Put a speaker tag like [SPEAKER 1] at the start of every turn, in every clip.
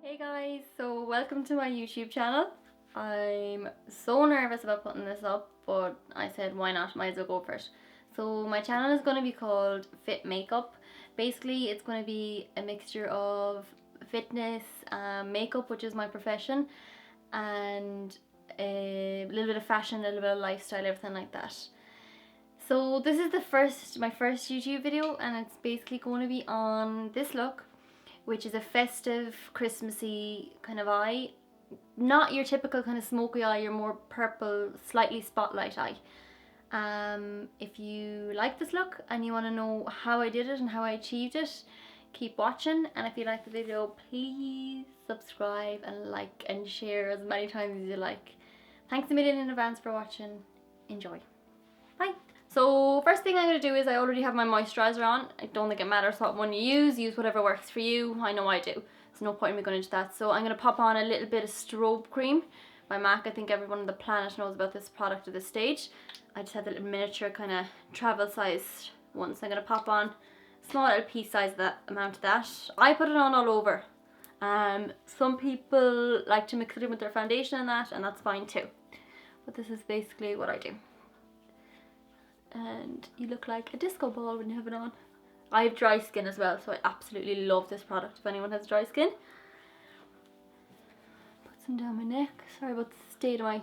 [SPEAKER 1] Hey guys, so welcome to my YouTube channel. I'm so nervous about putting this up, but I said why not, might as well go for it. So my channel is going to be called Fit Makeup. Basically it's going to be a mixture of fitness, makeup, which is my profession, and a little bit of fashion, a little bit of lifestyle, everything like that. So this is my first YouTube video, and it's basically going to be on this look, which is a festive, Christmassy kind of eye. Not your typical kind of smoky eye, your more purple, slightly spotlight eye. If you like this look and you want to know how I did it and how I achieved it, keep watching. And if you like the video, please subscribe and like and share as many times as you like. Thanks a million in advance for watching. Enjoy. Bye. So first thing I'm going to do is I already have my moisturiser on. I don't think it matters what one you use whatever works for you. I know I do. There's no point in me going into that. So I'm going to pop on a little bit of strobe cream by MAC. I think everyone on the planet knows about this product at this stage. I just have the little miniature kind of travel size one. So I'm going to pop on a small little piece size amount of that. I put it on all over. Some people like to mix it in with their foundation and that's fine too. But this is basically what I do. And you look like a disco ball when you have it on. I have dry skin as well, so I absolutely love this product if anyone has dry skin. Put some down my neck. Sorry about the state of my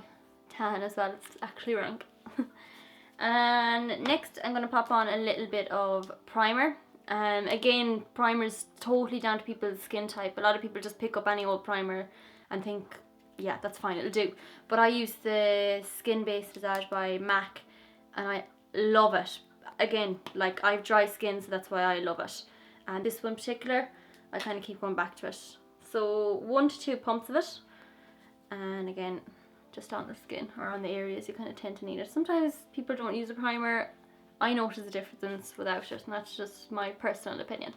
[SPEAKER 1] tan as well, it's actually rank. And next I'm going to pop on a little bit of primer. Again, primer is totally down to people's skin type. A lot of people just pick up any old primer and think, yeah, that's fine, it'll do. But I use the Skin Based Visage by MAC, and I love it. Again, like, I have dry skin, so that's why I love it. And this one in particular, I kind of keep going back to it. So 1 to 2 pumps of it, and again, just on the skin or on the areas you kind of tend to need it. Sometimes people don't use a primer. I notice a difference without it, and that's just my personal opinion.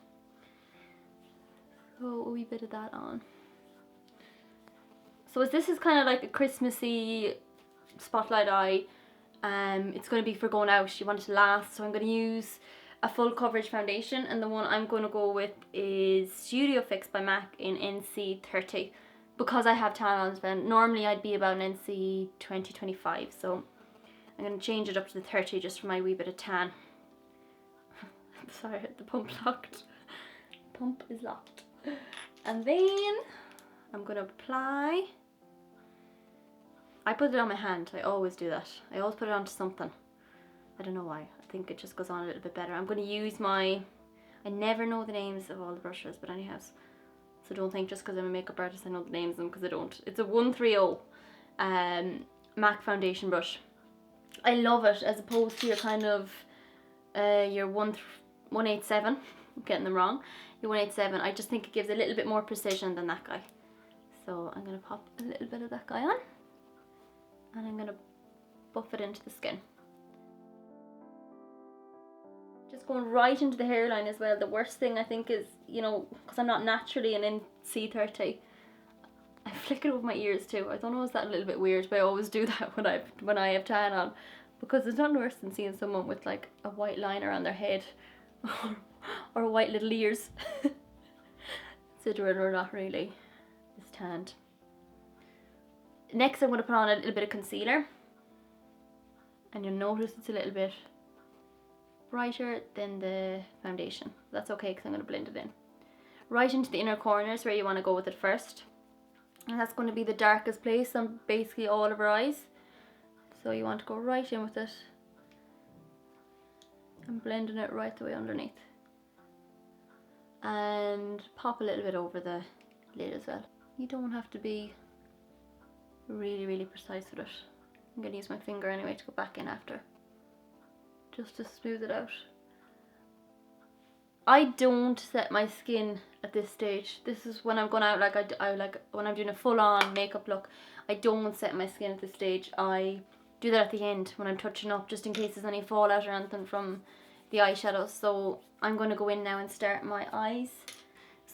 [SPEAKER 1] So a wee bit of that on. So as this is kind of like a Christmassy spotlight eye, it's going to be for going out, you want it to last, so I'm going to use a full coverage foundation, and the one I'm going to go with is Studio Fix by MAC in NC30, because I have tan lines. Normally I'd be about an NC 20-25, so I'm going to change it up to the 30 just for my wee bit of tan. Sorry, the pump locked. Pump is locked. And then I'm going to apply. I put it on my hand. I always do that. I always put it onto something. I don't know why. I think it just goes on a little bit better. I'm going to use I never know the names of all the brushes, but anyhow. So don't think just because I'm a makeup artist I know the names of them, because I don't. It's a 130 MAC foundation brush. I love it as opposed to your kind of your 187. I'm getting them wrong. Your 187. I just think it gives a little bit more precision than that guy. So I'm going to pop a little bit of that guy on. And I'm going to buff it into the skin. Just going right into the hairline as well. The worst thing I think is, you know, because I'm not naturally an NC30, I flick it over my ears too. I don't know, is that a little bit weird, but I always do that when I have tan on, because there's nothing worse than seeing someone with like a white line around their head or white little ears, considering we're not really this tanned. Next I'm going to put on a little bit of concealer, and you'll notice it's a little bit brighter than the foundation. That's okay because I'm going to blend it in. Right into the inner corners where you want to go with it first. And that's going to be the darkest place on basically all of our eyes. So you want to go right in with it and blending it right the way underneath. And pop a little bit over the lid as well. You don't have to be really precise with it. I'm going to use my finger anyway to go back in after, just to smooth it out. I don't set my skin at this stage. This is when I'm going out, like I like when I'm doing a full-on makeup look. I don't set my skin at this stage. I do that at the end when I'm touching up, just in case there's any fallout or anything from the eyeshadows. So I'm going to go in now and start my eyes.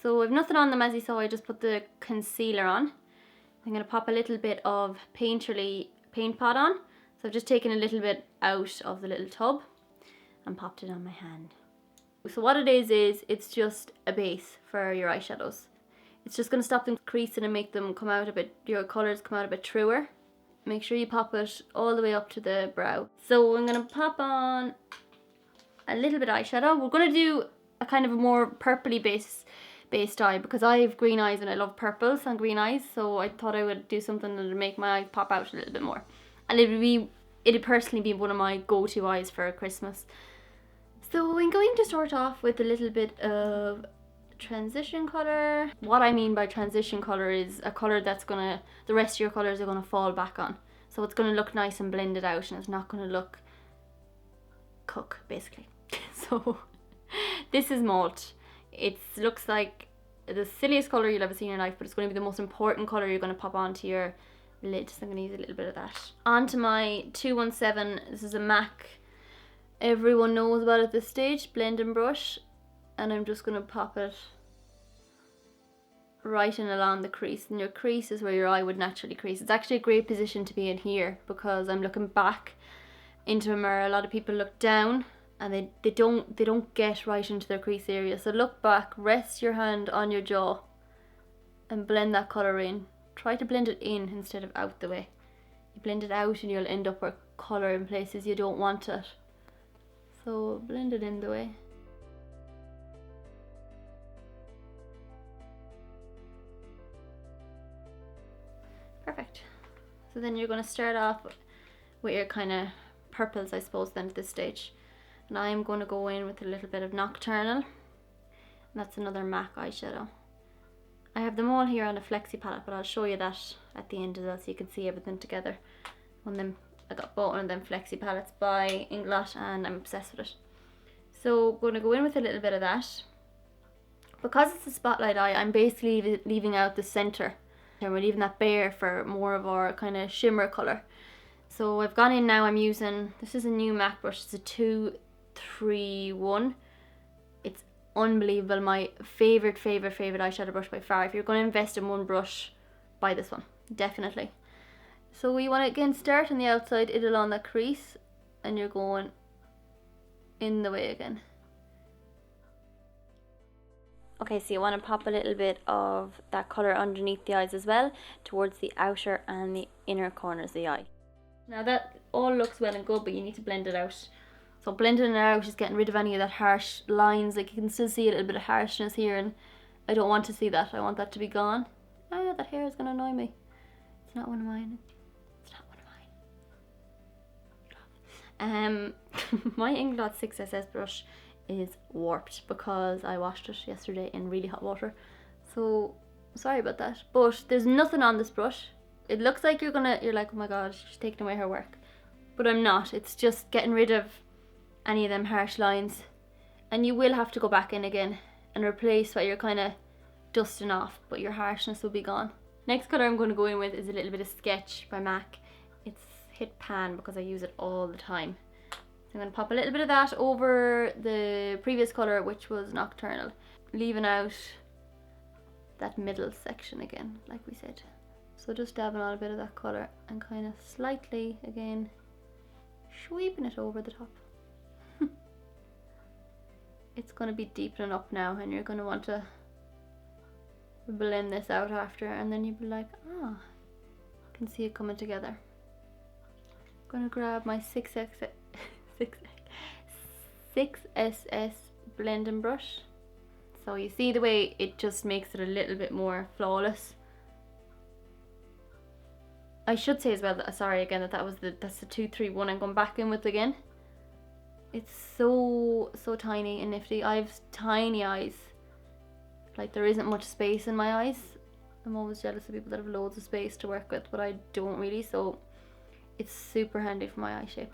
[SPEAKER 1] So I've nothing on them, as you saw. I just put the concealer on. I'm going to pop a little bit of paintpot on. So I've just taken a little bit out of the little tub and popped it on my hand. So what it is it's just a base for your eyeshadows. It's just going to stop them creasing and make them come out a bit, your colours come out a bit truer. Make sure you pop it all the way up to the brow. So I'm going to pop on a little bit of eyeshadow. We're going to do a kind of a more purpley based eye because I have green eyes and I love purples and green eyes, so I thought I would do something that would make my eyes pop out a little bit more. And it'd personally be one of my go-to eyes for Christmas. So I'm going to start off with a little bit of transition colour. What I mean by transition colour is a colour that's gonna, the rest of your colours are gonna fall back on. So it's gonna look nice and blended out and it's not gonna look cook, basically. So this is malt. It looks like the silliest colour you'll ever see in your life, but it's going to be the most important colour you're going to pop onto your lid. So I'm going to use a little bit of that. Onto my 217, this is a MAC. Everyone knows about it at this stage, blending brush. And I'm just going to pop it right in along the crease. And your crease is where your eye would naturally crease. It's actually a great position to be in here because I'm looking back into a mirror. A lot of people look down and they don't get right into their crease area. So look back, rest your hand on your jaw and blend that colour in. Try to blend it in instead of out the way. You blend it out and you'll end up with colour in places you don't want it. So blend it in the way. Perfect. So then you're going to start off with your kind of purples, I suppose, then at this stage. And I'm going to go in with a little bit of Nocturnelle. And that's another MAC eyeshadow. I have them all here on a flexi palette, but I'll show you that at the end of that so you can see everything together. I got both one of them flexi palettes by Inglot and I'm obsessed with it. So I'm going to go in with a little bit of that. Because it's a spotlight eye, I'm basically leaving out the centre. And we're leaving that bare for more of our kind of shimmer colour. So I've gone in now, I'm using, this is a new MAC brush, it's a 231. It's unbelievable, my favourite eyeshadow brush by far. If you're going to invest in one brush, buy this one, definitely. So you want to again start on the outside, it along that crease, and you're going in the way again. Okay, so you want to pop a little bit of that colour underneath the eyes as well, towards the outer and the inner corners of the eye. Now that all looks well and good, but you need to blend it out. So blending it out is getting rid of any of that harsh lines. Like you can still see a little bit of harshness here, and I don't want to see that. I want that to be gone. Oh, that hair is going to annoy me. It's not one of mine. It's not one of mine. My Inglot 6SS brush is warped because I washed it yesterday in really hot water. So sorry about that. But there's nothing on this brush. It looks like you're like, oh my god, she's taking away her work. But I'm not. It's just getting rid of any of them harsh lines. And you will have to go back in again and replace what you're kind of dusting off, but your harshness will be gone. Next colour I'm going to go in with is a little bit of Sketch by MAC. It's Hit Pan because I use it all the time. So I'm going to pop a little bit of that over the previous colour, which was Nocturnelle. Leaving out that middle section again, like we said. So just dabbing on a bit of that colour and kind of slightly, again, sweeping it over the top. It's going to be deepening up now and you're going to want to blend this out after, and then you'll be like, ah, I can see it coming together. I'm going to grab my 6SS blending brush. So you see the way it just makes it a little bit more flawless. I should say as well that, sorry again, that's the 231 I'm going back in with again. It's so tiny and nifty. I have tiny eyes. Like there isn't much space in my eyes. I'm always jealous of people that have loads of space to work with, but I don't really, so it's super handy for my eye shape.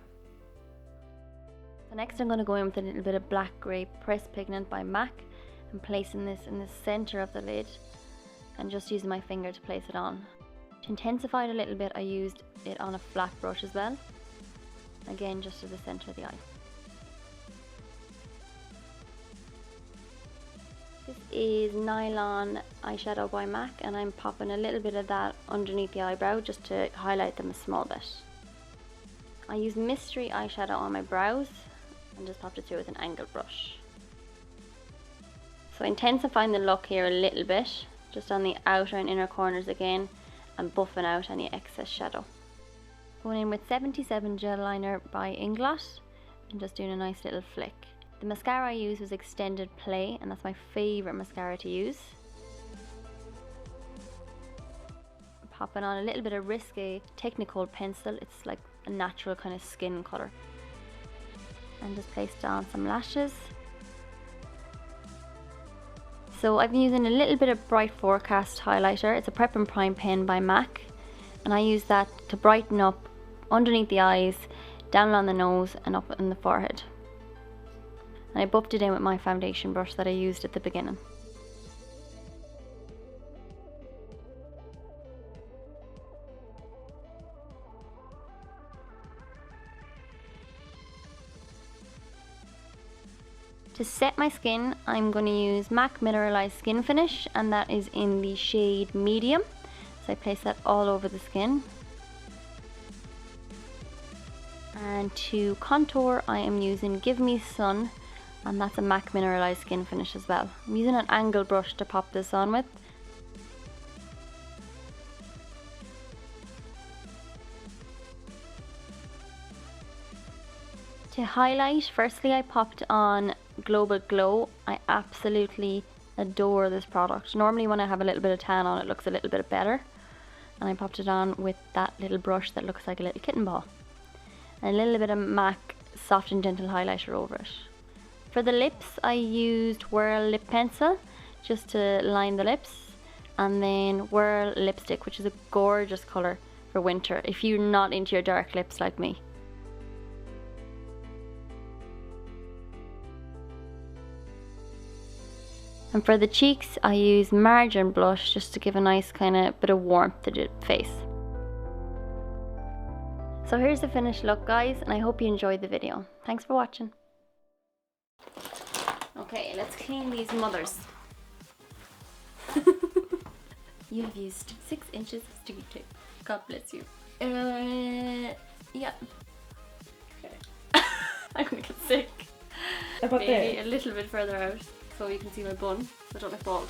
[SPEAKER 1] So next I'm going to go in with a little bit of Black Grape Pressed Pigment by MAC and placing this in the centre of the lid and just using my finger to place it on. To intensify it a little bit, I used it on a flat brush as well. Again, just to the centre of the eye. This is Nylon eyeshadow by MAC and I'm popping a little bit of that underneath the eyebrow just to highlight them a small bit. I used Mystery eyeshadow on my brows and just popped it through with an angled brush. So intensifying the look here a little bit, just on the outer and inner corners again, and buffing out any excess shadow. Going in with 77 gel liner by Inglot and just doing a nice little flick. The mascara I used was Extended Play, and that's my favourite mascara to use. Popping on a little bit of Risque Technakohl pencil. It's like a natural kind of skin colour. And just placed on some lashes. So I've been using a little bit of Bright Forecast highlighter. It's a Prep and Prime pen by MAC, and I use that to brighten up underneath the eyes, down along the nose and up in the forehead. And I buffed it in with my foundation brush that I used at the beginning. To set my skin, I'm going to use MAC Mineralized Skin Finish, and that is in the shade Medium. So I place that all over the skin. And to contour, I am using Give Me Sun, and that's a MAC Mineralized Skin Finish as well. I'm using an angle brush to pop this on with. To highlight, firstly I popped on Global Glow. I absolutely adore this product. Normally when I have a little bit of tan on, it looks a little bit better. And I popped it on with that little brush that looks like a little kitten ball. And a little bit of MAC Soft and Gentle highlighter over it. For the lips, I used Whirl Lip Pencil just to line the lips. And then Whirl Lipstick, which is a gorgeous colour for winter if you're not into your dark lips like me. And for the cheeks, I use Margin Blush just to give a nice kind of bit of warmth to the face. So here's the finished look, guys, and I hope you enjoyed the video. Thanks for watching. Okay, let's clean these mothers. You have used 6 inches of sticky tape. God bless you. Yeah. Okay. I'm gonna get sick. Maybe a little bit further out so you can see my bun, so I don't look bald.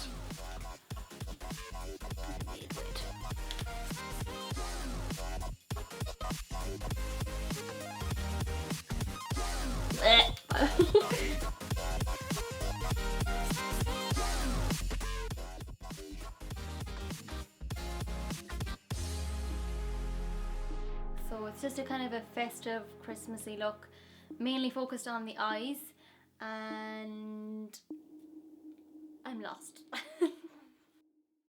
[SPEAKER 1] So it's just a kind of a festive, Christmassy look, mainly focused on the eyes, and I'm lost.